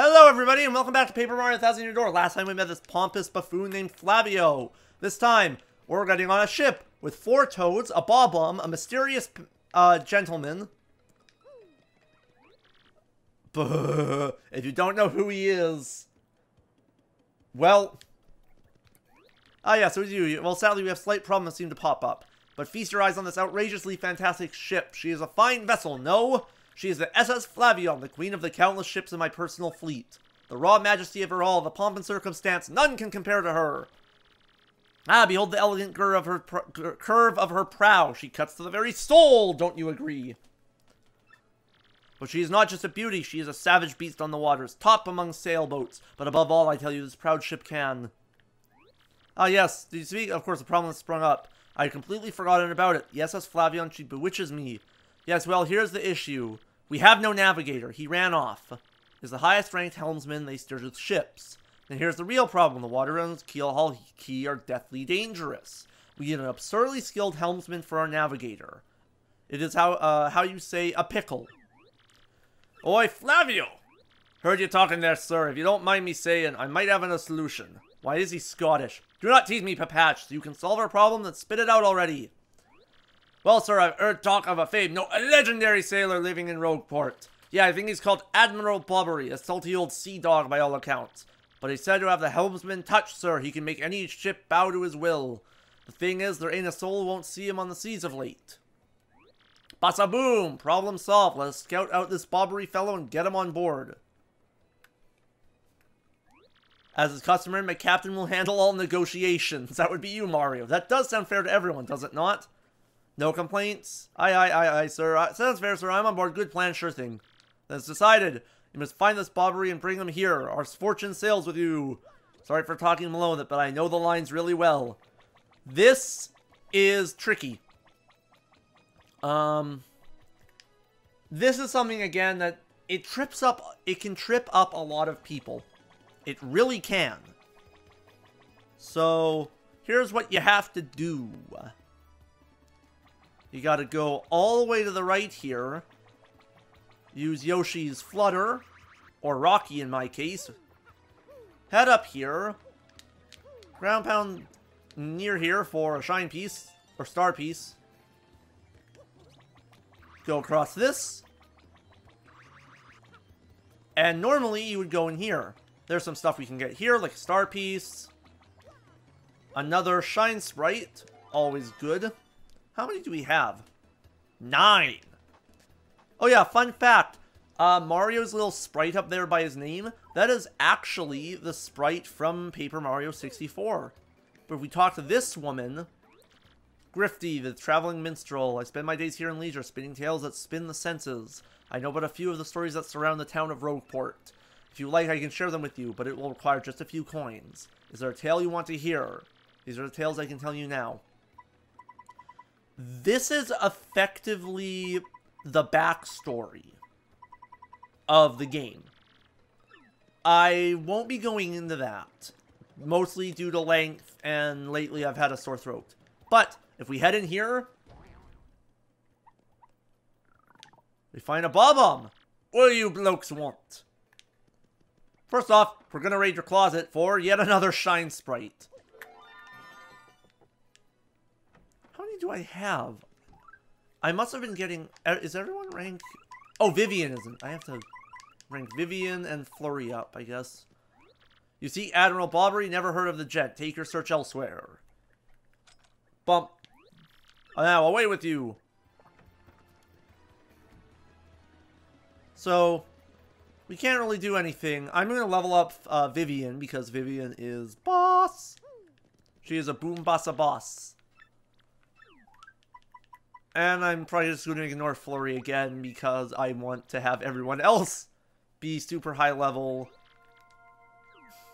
Hello everybody and welcome back to Paper Mario 1000 Year Door. Last time we met this pompous buffoon named Flavio. This time, we're getting on a ship with 4 toads, a Bob-omb, a mysterious gentleman. Buh. If you don't know who he is, well... yeah, so it's you. Well, sadly we have slight problems that seem to pop up. But feast your eyes on this outrageously fantastic ship. She is a fine vessel, no? She is the SS Flavion, the queen of the countless ships in my personal fleet. The raw majesty of her all, the pomp and circumstance, none can compare to her. Ah, behold the elegant curve of her prow. She cuts to the very soul, don't you agree? But she is not just a beauty, she is a savage beast on the waters, top among sailboats. But above all, I tell you, this proud ship can. Ah, yes, did you speak? Of course, the problem has sprung up. I had completely forgotten about it. The SS Flavion, she bewitches me. Yes, well, here's the issue. We have no navigator. He ran off. He's the highest ranked helmsman. They steer the ships. And here's the real problem. The water on Keelhaul Key are deathly dangerous. We need an absurdly skilled helmsman for our navigator. It is how you say a pickle. Oi, Flavio! Heard you talking there, sir. If you don't mind me saying, I might have a solution. Why is he Scottish? Do not tease me, Papatch. So you can solve our problem, then spit it out already. Well, sir, I've heard talk of a a legendary sailor living in Rogueport. Yeah, I think he's called Admiral Bobbery, a salty old sea dog by all accounts. But he's said to have the helmsman touch, sir. He can make any ship bow to his will. The thing is, there ain't a soul who won't see him on the seas of late. Bassa boom! Problem solved. Let us scout out this Bobbery fellow and get him on board. As is customary, my captain will handle all negotiations. That would be you, Mario. That does sound fair to everyone, does it not? No complaints? Aye, sir. Sounds fair, sir. I'm on board. Good plan, sure thing. Then it's decided. You must find this Bobbery and bring him here. Our fortune sails with you. Sorry for talking him alone, but I know the lines really well. This is tricky. This is something, again, that it can trip up a lot of people. It really can. So, here's what you have to do. You gotta go all the way to the right here. Use Yoshi's Flutter, or Rocky in my case. Head up here. Ground pound near here for a shine piece, or star piece. Go across this. And normally you would go in here. There's some stuff we can get here, like a star piece. Another shine sprite, always good. How many do we have? 9. Oh yeah, fun fact. Mario's little sprite up there by his name, that is actually the sprite from Paper Mario 64. But if we talk to this woman, Grifty, the traveling minstrel, I spend my days here in leisure, spinning tales that spin the senses. I know but a few of the stories that surround the town of Rogueport. If you like, I can share them with you, but it will require just a few coins. Is there a tale you want to hear? These are the tales I can tell you now. This is effectively the backstory of the game. I won't be going into that, mostly due to length, and lately I've had a sore throat. But, if we head in here, we find a Bob-omb. What do you blokes want? First off, we're gonna raid your closet for yet another shine sprite. How many do I have? I must have been getting... Is everyone ranked? Oh, Vivian isn't. I have to rank Vivian and Flurry up, I guess. You see, Admiral Bobbery, never heard of the jet. Take your search elsewhere. Bump. Oh, now, away with you. So, we can't really do anything. I'm going to level up Vivian, because Vivian is boss. She is a boom bossa boss. And I'm probably just going to ignore Flurry again, because I want to have everyone else be super high level.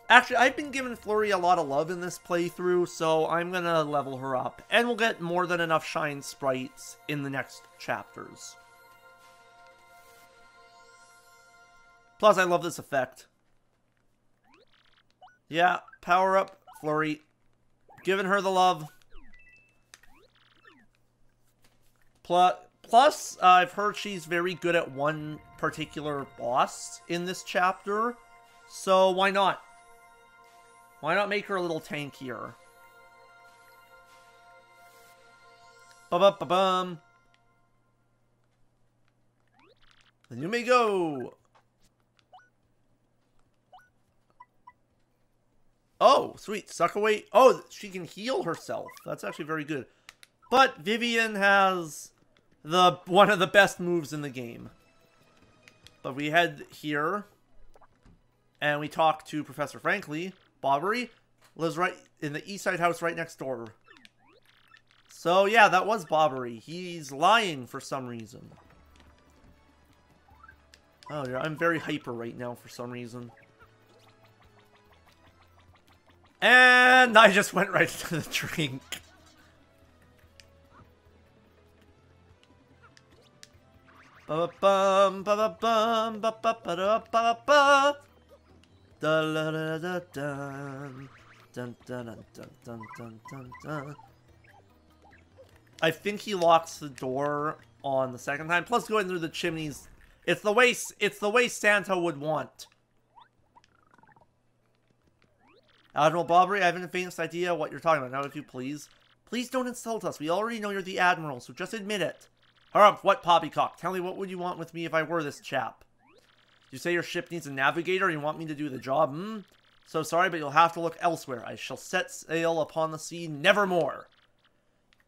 Actually, I've been giving Flurry a lot of love in this playthrough, so I'm going to level her up. And we'll get more than enough shine sprites in the next chapters. Plus, I love this effect. Yeah, power up Flurry. Giving her the love. Plus, I've heard she's very good at one particular boss in this chapter. So why not? Why not make her a little tankier? Ba-ba-ba-bum. Then you may go. Oh, sweet. Suck away. Oh, she can heal herself. That's actually very good. But Vivian has one of the best moves in the game. But we head here. And we talk to Professor Frankly. Bobbery lives right in the East Side house right next door. So yeah, that was Bobbery. He's lying for some reason. Oh, yeah, I'm very hyper right now for some reason. And I just went right to the drink. Ba-ba-bum, ba-ba-bum, ba-ba-ba-da-ba-ba. Da-la-da-da-dun. Dun, dun, dun, dun, dun, dun, dun, dun. I think he locks the door on the second time. Plus, going through the chimneys, it's the way Santa would want. Admiral Bobbery, I haven't the faintest idea what you're talking about. Now, if you please. Please don't insult us. We already know you're the Admiral, so just admit it. Hurry what, poppycock? Tell me, what would you want with me if I were this chap? You say your ship needs a navigator and you want me to do the job? So sorry, but you'll have to look elsewhere. I shall set sail upon the sea nevermore.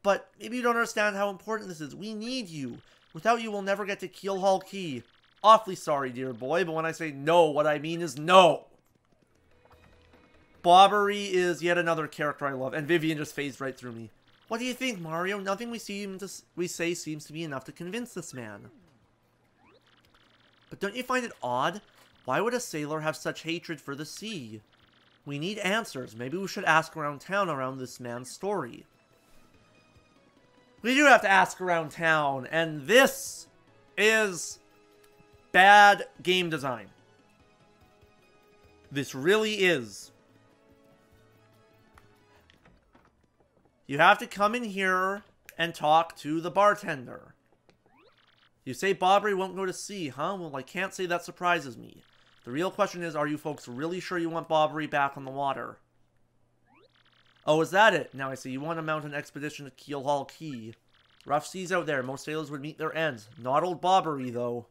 But maybe you don't understand how important this is. We need you. Without you, we'll never get to Keelhaul Key. Awfully sorry, dear boy, but when I say no, what I mean is no. Bobbery is yet another character I love, and Vivian just phased right through me. What do you think, Mario? Nothing we say seems to be enough to convince this man. But don't you find it odd? Why would a sailor have such hatred for the sea? We need answers. Maybe we should ask around town around this man's story. We do have to ask around town, and this is bad game design. This really is. You have to come in here and talk to the bartender. You say Bobbery won't go to sea, huh? Well, I can't say that surprises me. The real question is, are you folks really sure you want Bobbery back on the water? Oh, is that it? Now I see you want to mount an expedition to Keelhaul Key. Rough seas out there. Most sailors would meet their ends. Not old Bobbery, though.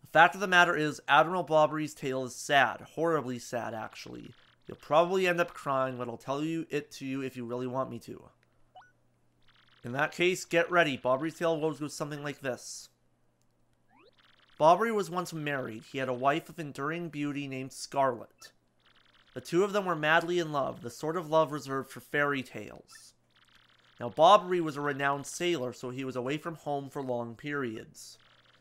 The fact of the matter is, Admiral Bobbery's tale is sad. Horribly sad, actually. You'll probably end up crying, but I'll tell you it to you if you really want me to. In that case, get ready. Bobbery's tale goes something like this. Bobbery was once married. He had a wife of enduring beauty named Scarlet. The two of them were madly in love, the sort of love reserved for fairy tales. Now, Bobbery was a renowned sailor, so he was away from home for long periods.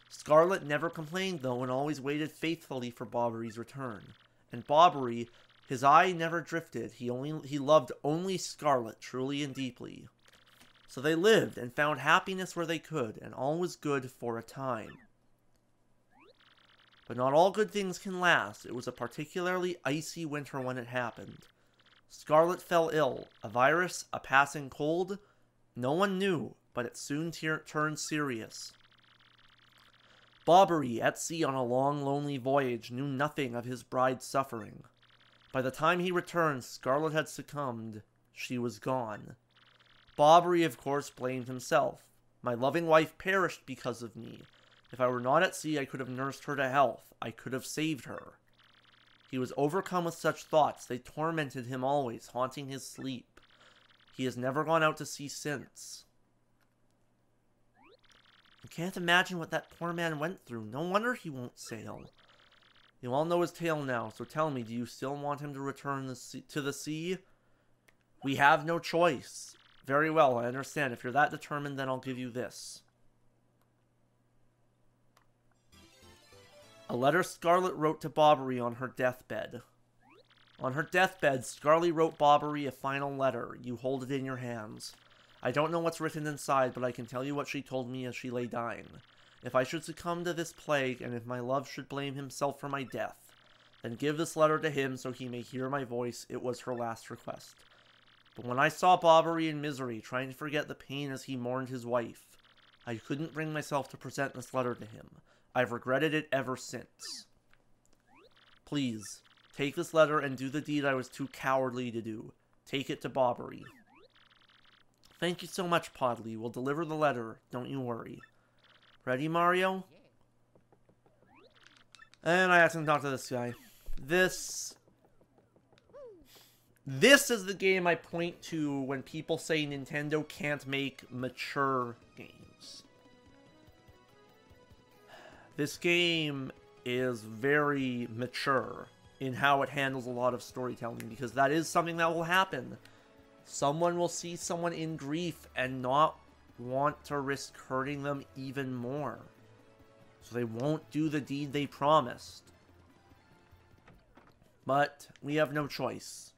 Scarlet never complained, though, and always waited faithfully for Bobbery's return. And Bobbery, his eye never drifted. He loved only Scarlet, truly and deeply. So they lived and found happiness where they could, and all was good for a time. But not all good things can last. It was a particularly icy winter when it happened. Scarlet fell ill. A virus, a passing cold? No one knew, but it soon turned serious. Bobbery, at sea on a long, lonely voyage, knew nothing of his bride's suffering. By the time he returned, Scarlet had succumbed. She was gone. Bobbery, of course, blamed himself. My loving wife perished because of me. If I were not at sea, I could have nursed her to health. I could have saved her. He was overcome with such thoughts. They tormented him always, haunting his sleep. He has never gone out to sea since. I can't imagine what that poor man went through. No wonder he won't sail. You all know his tale now, so tell me, do you still want him to return to the sea? We have no choice. Very well, I understand. If you're that determined, then I'll give you this. A letter Scarlet wrote to Bobbery on her deathbed. On her deathbed, Scarlet wrote Bobbery a final letter. You hold it in your hands. I don't know what's written inside, but I can tell you what she told me as she lay dying. If I should succumb to this plague, and if my love should blame himself for my death, then give this letter to him so he may hear my voice. It was her last request. But when I saw Bobbery in misery, trying to forget the pain as he mourned his wife, I couldn't bring myself to present this letter to him. I've regretted it ever since. Please, take this letter and do the deed I was too cowardly to do. Take it to Bobbery. Thank you so much, Podley. We'll deliver the letter. Don't you worry. Ready, Mario? And I asked him to talk to this guy. This is the game I point to when people say Nintendo can't make mature games. This game is very mature in how it handles a lot of storytelling, because that is something that will happen. Someone will see someone in grief and not want to risk hurting them even more. So they won't do the deed they promised. But we have no choice.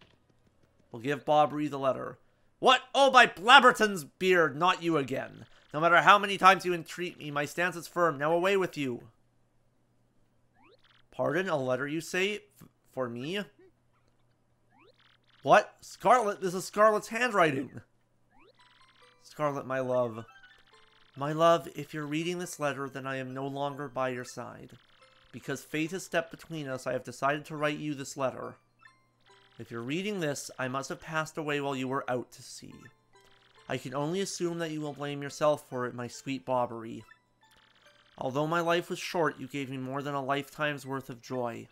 We'll give Bobbery the letter. What? Oh, by Blabberton's beard, not you again. No matter how many times you entreat me, my stance is firm. Now away with you. Pardon? A letter, you say? For me? What? Scarlet? This is Scarlet's handwriting. Scarlet, my love. My love, if you're reading this letter, then I am no longer by your side. Because fate has stepped between us, I have decided to write you this letter. If you're reading this, I must have passed away while you were out to sea. I can only assume that you will blame yourself for it, my sweet Bobbery. Although my life was short, you gave me more than a lifetime's worth of joy.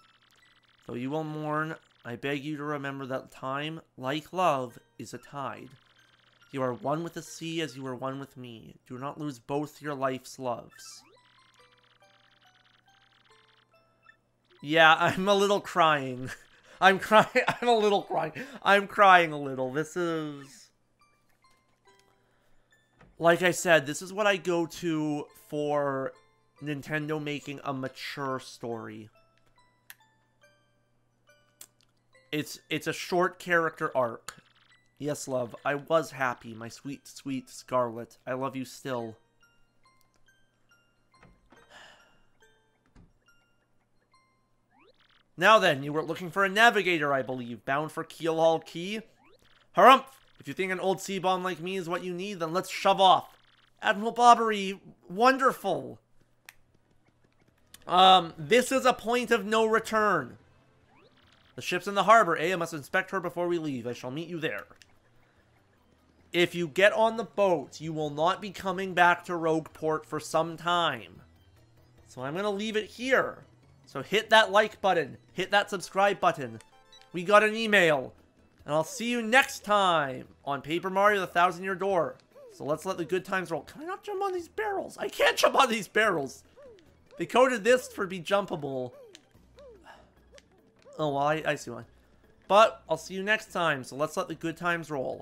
Though you will mourn, I beg you to remember that time, like love, is a tide. You are one with the sea as you are one with me. Do not lose both your life's loves. Yeah, I'm a little crying. I'm crying. I'm a little crying. I'm crying a little. This is... Like I said, this is what I go to for Nintendo making a mature story. It's a short character arc. Yes, love, I was happy, my sweet, sweet Scarlet. I love you still. Now then, you were looking for a navigator, I believe, bound for Keelhaul Key? Harumph! If you think an old sea bomb like me is what you need, then let's shove off. Admiral Bobbery, wonderful! This is a point of no return. The ship's in the harbor, I must inspect her before we leave. I shall meet you there. If you get on the boat, you will not be coming back to Rogueport for some time. So I'm going to leave it here. So hit that like button. Hit that subscribe button. We got an email. And I'll see you next time on Paper Mario The 1,000-Year Door. So let's let the good times roll. Can I not jump on these barrels? I can't jump on these barrels. They coded this for be jumpable. Oh, well, I see one. But I'll see you next time. So let's let the good times roll.